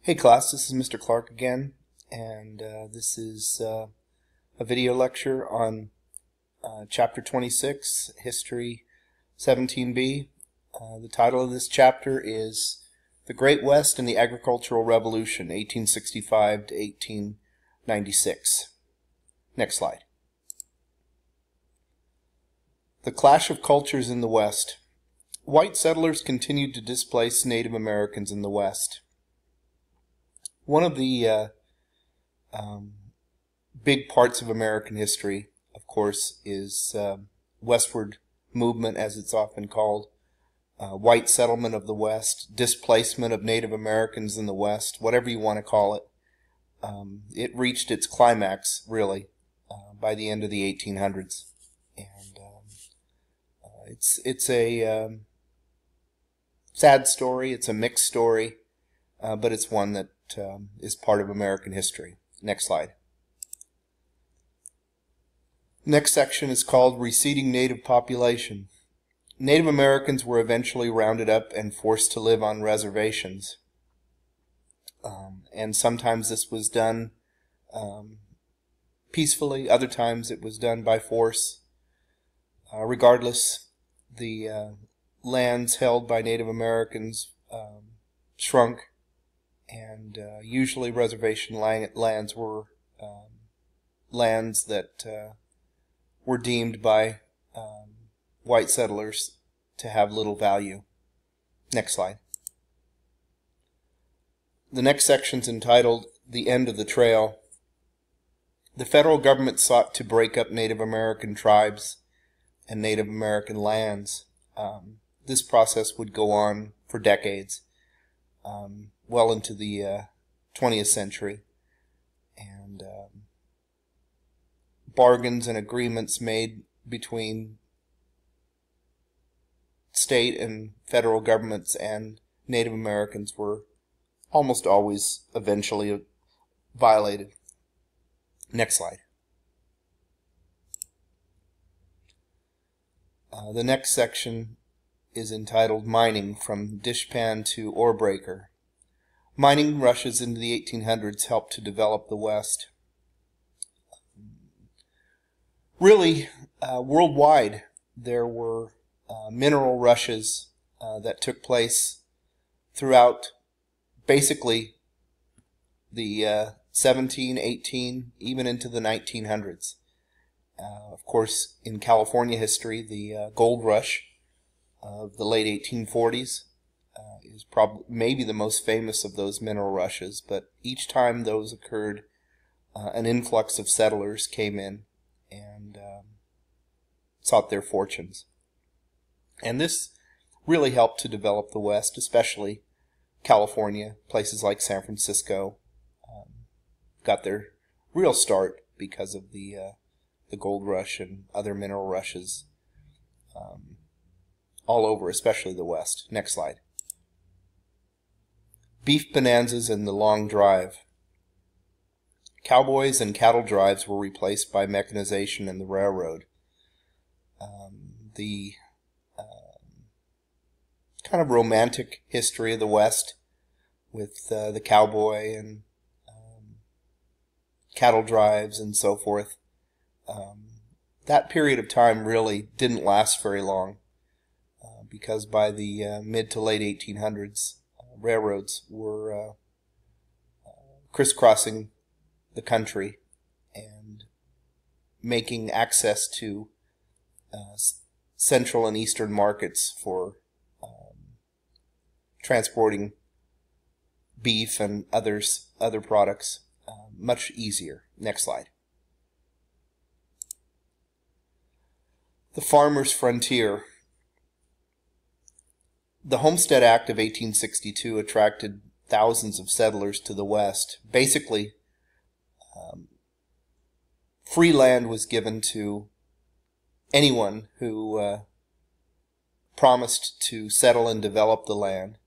Hey class, this is Mr. Clark again, and this is a video lecture on Chapter 26, History 17b. The title of this chapter is The Great West and the Agricultural Revolution, 1865 to 1896. Next slide. The clash of cultures in the West. White settlers continued to displace Native Americans in the West. One of the big parts of American history, of course, is westward movement, as it's often called, white settlement of the West, displacement of Native Americans in the West, whatever you want to call it. It reached its climax, really, by the end of the 1800s. And it's a sad story, it's a mixed story, but it's one that is part of American history. Next slide. Next section is called Receding Native Population. Native Americans were eventually rounded up and forced to live on reservations. And sometimes this was done peacefully, other times it was done by force. Regardless, the lands held by Native Americans shrunk, and usually reservation lands were lands that were deemed by white settlers to have little value. Next slide. The next section is entitled The End of the Trail. The federal government sought to break up Native American tribes and Native American lands. This process would go on for decades. Well into the 20th century, and bargains and agreements made between state and federal governments and Native Americans were almost always eventually violated. Next slide. The next section is entitled Mining from Dishpan to Ore Breaker. Mining rushes into the 1800s helped to develop the West. Really, worldwide, there were mineral rushes that took place throughout basically the 17, 18, even into the 1900s. Of course, in California history, the gold rush of the late 1840s is probably maybe the most famous of those mineral rushes, but each time those occurred, an influx of settlers came in and sought their fortunes. And this really helped to develop the West, especially California. Places like San Francisco got their real start because of the gold rush and other mineral rushes all over, especially the West. Next slide. Beef bonanzas and the long drive. Cowboys and cattle drives were replaced by mechanization and the railroad. The kind of romantic history of the West with the cowboy and cattle drives and so forth. That period of time really didn't last very long because by the mid to late 1800s, railroads were crisscrossing the country and making access to central and eastern markets for transporting beef and other products much easier. Next slide. The farmer's frontier. The Homestead Act of 1862 attracted thousands of settlers to the West. Basically, free land was given to anyone who promised to settle and develop the land.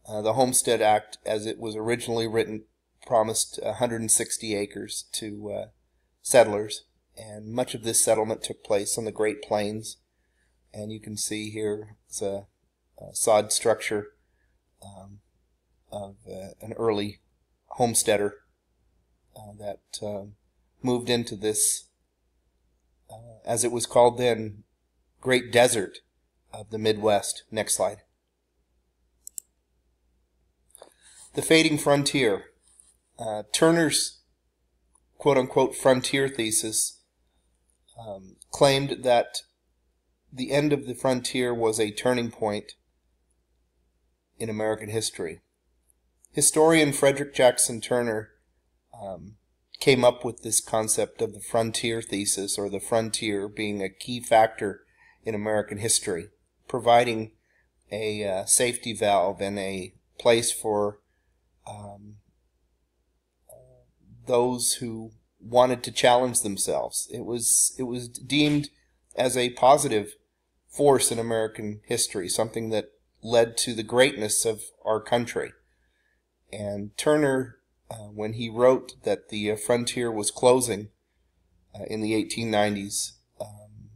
The Homestead Act, as it was originally written, promised 160 acres to settlers, and much of this settlement took place on the Great Plains. And you can see here it's a sod structure of an early homesteader that moved into this, as it was called then, great desert of the Midwest. Next slide. The fading frontier. Turner's quote-unquote frontier thesis claimed that the end of the frontier was a turning point in American history. Historian Frederick Jackson Turner came up with this concept of the frontier thesis, or the frontier being a key factor in American history, providing a safety valve and a place for those who wanted to challenge themselves. It was deemed as a positive force in American history, something that led to the greatness of our country. And Turner, when he wrote that the frontier was closing in the 1890s,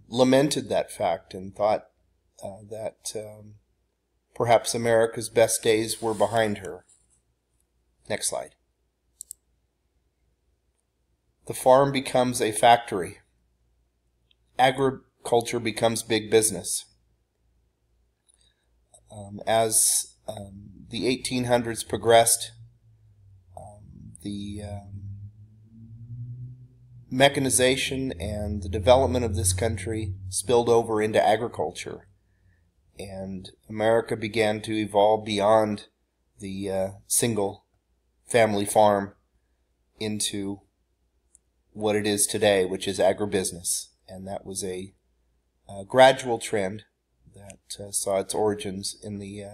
lamented that fact and thought that perhaps America's best days were behind her. Next slide. The farm becomes a factory. Agriculture becomes big business. As the 1800s progressed, the mechanization and the development of this country spilled over into agriculture, and America began to evolve beyond the single family farm into what it is today, which is agribusiness. And that was a gradual trend that saw its origins in the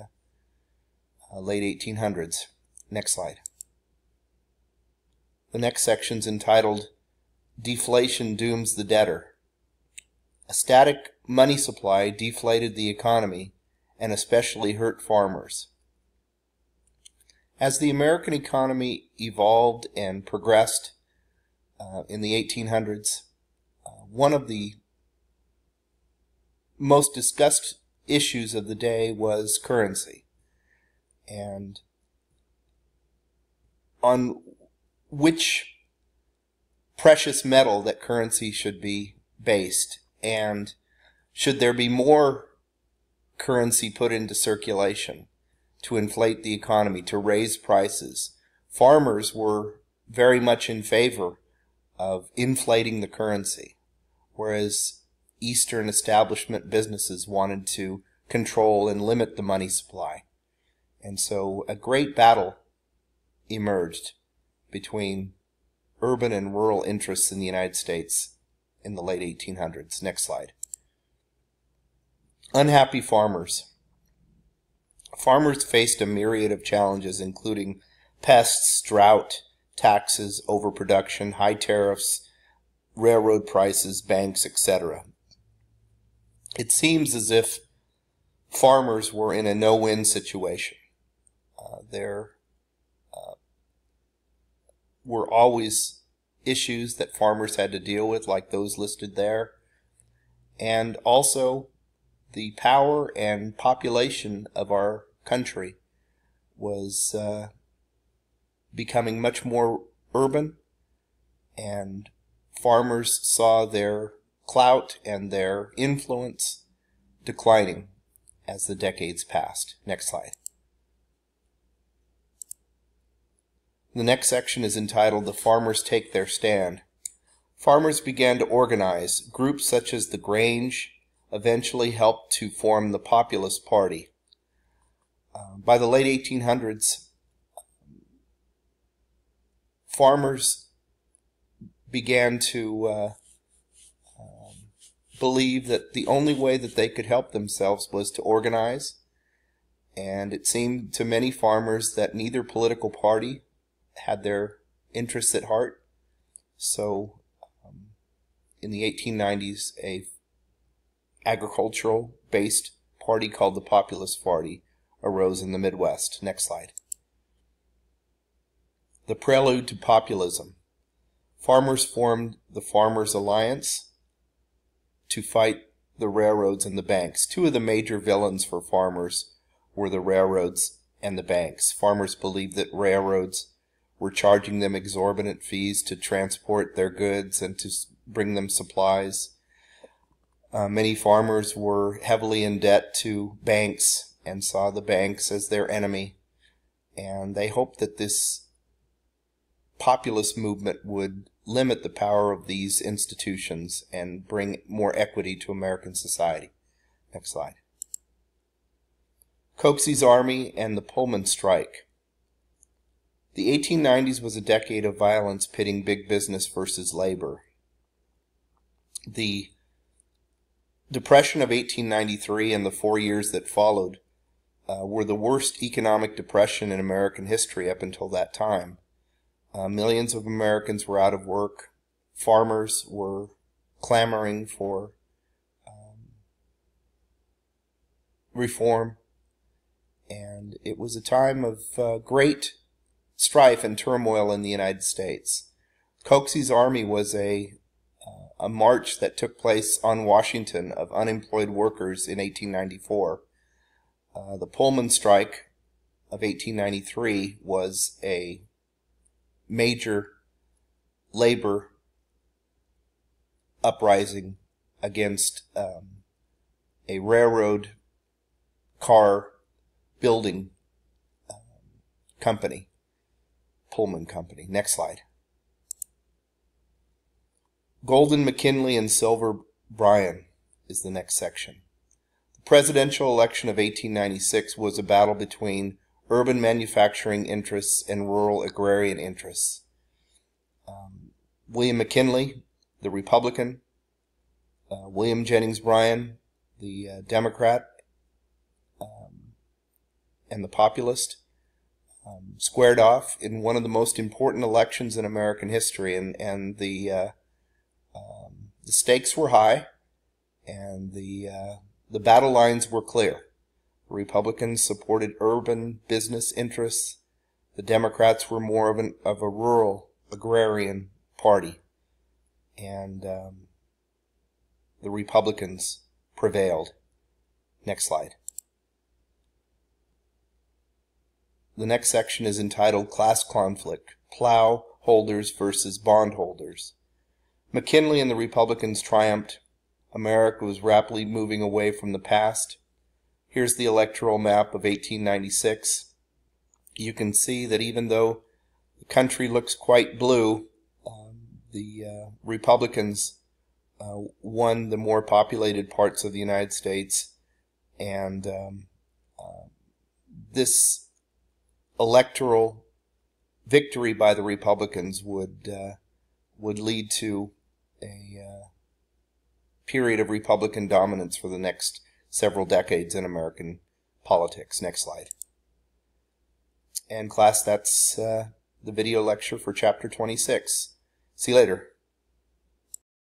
late 1800s. Next slide. The next section is entitled Deflation Dooms the Debtor. A static money supply deflated the economy and especially hurt farmers. As the American economy evolved and progressed in the 1800s, one of the most discussed issues of the day was currency, and on which precious metal that currency should be based, and should there be more currency put into circulation to inflate the economy, to raise prices. Farmers were very much in favor of inflating the currency, whereas Eastern establishment businesses wanted to control and limit the money supply. And so a great battle emerged between urban and rural interests in the United States in the late 1800s. Next slide. Unhappy farmers. Farmers faced a myriad of challenges, including pests, drought, taxes, overproduction, high tariffs, railroad prices, banks, etc. It seems as if farmers were in a no-win situation. There were always issues that farmers had to deal with, like those listed there. And also, the power and population of our country was becoming much more urban, and farmers saw their clout and their influence declining as the decades passed. Next slide. The next section is entitled The Farmers Take Their Stand. Farmers began to organize. Groups such as the Grange eventually helped to form the Populist Party. By the late 1800s, farmers began to believe that the only way that they could help themselves was to organize, and it seemed to many farmers that neither political party had their interests at heart. So in the 1890s, a agricultural-based party called the Populist Party arose in the Midwest. Next slide. The prelude to populism. Farmers formed the Farmers Alliance to fight the railroads and the banks. Two of the major villains for farmers were the railroads and the banks. Farmers believed that railroads were charging them exorbitant fees to transport their goods and to bring them supplies. Many farmers were heavily in debt to banks and saw the banks as their enemy. And they hoped that this populist movement would limit the power of these institutions and bring more equity to American society. Next slide. Coxey's Army and the Pullman Strike. The 1890s was a decade of violence pitting big business versus labor. The Depression of 1893 and the 4 years that followed were the worst economic depression in American history up until that time. Millions of Americans were out of work. Farmers were clamoring for reform. And it was a time of great strife and turmoil in the United States. Coxey's Army was a march that took place on Washington of unemployed workers in 1894. The Pullman Strike of 1893 was a major labor uprising against a railroad car building company, Pullman Company. Next slide. Golden McKinley and Silver Bryan is the next section. The presidential election of 1896 was a battle between urban manufacturing interests and rural agrarian interests. William McKinley, the Republican, William Jennings Bryan, the Democrat, and the populist, squared off in one of the most important elections in American history, and the stakes were high, and the battle lines were clear. The Republicans supported urban business interests. The Democrats were more of a rural agrarian party, and the Republicans prevailed. Next slide. The next section is entitled Class Conflict, Plow Holders versus Bondholders. McKinley and the Republicans triumphed. America was rapidly moving away from the past. Here's the electoral map of 1896. You can see that even though the country looks quite blue, the Republicans won the more populated parts of the United States, and this electoral victory by the Republicans would lead to a period of Republican dominance for the next several decades in American politics. Next slide. And class, that's the video lecture for chapter 26. See you later.